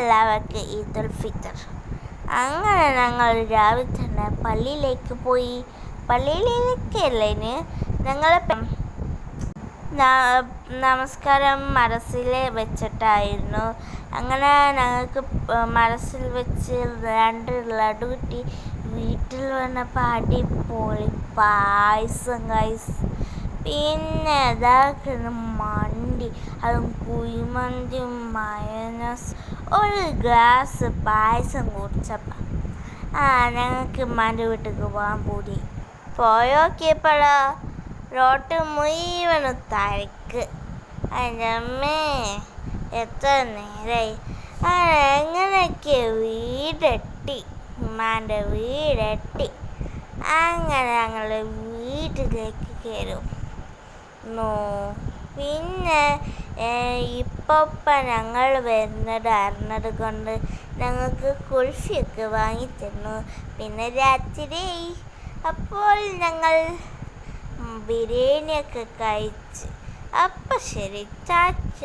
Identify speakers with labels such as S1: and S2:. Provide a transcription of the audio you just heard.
S1: എല്ലാവർക്കും ഈദുൽ ഫിത്തർ. അങ്ങനെ ഞങ്ങൾ രാവിലെ തന്നെ പള്ളിയിലേക്ക് പോയി. പള്ളിയിലേക്കല്ലേ ഞങ്ങൾ നമസ്കാരം മനസ്സിൽ വെച്ചിട്ടായിരുന്നു. അങ്ങനെ ഞങ്ങൾക്ക് മനസ്സിൽ വെച്ച് 2 ലഡു കിട്ടി. വീട്ടിൽ വന്നപ്പോൾ അടിപൊളി പായസം ഗൈസ്. പിന്നെ ഇതാക്കുന്നു മന്തി, അതും കുഴിമന്തിയും മയോനൈസ്. ഒരു ഗ്ലാസ് പായസം കുടിച്ചപ്പോൾ ഞങ്ങൾക്ക് ഉമ്മാൻ്റെ വീട്ടിലേക്ക് പോകാൻ കൂടി. പോയോക്കിയപ്പോഴാ റോട്ട് മുഴുവനും തിരക്ക്. അതിൻ്റെ അമ്മേ എത്ര നേരമായി. എങ്ങനെയൊക്കെ വീടെത്തി, ഉമ്മാൻ്റെ വീടെത്തി. അങ്ങനെ ഞങ്ങൾ വീട്ടിലേക്ക് കയറും. പിന്നെ ഇപ്പം ഞങ്ങൾ വരുന്നത് അറിഞ്ഞത് കൊണ്ട് ഞങ്ങൾക്ക് കുൽഫിയൊക്കെ വാങ്ങിത്തന്നു. പിന്നെ രാത്രി അപ്പോൾ ഞങ്ങൾ ബിരിയാണിയൊക്കെ കഴിച്ച്. അപ്പം ശരി, ചാച്ച.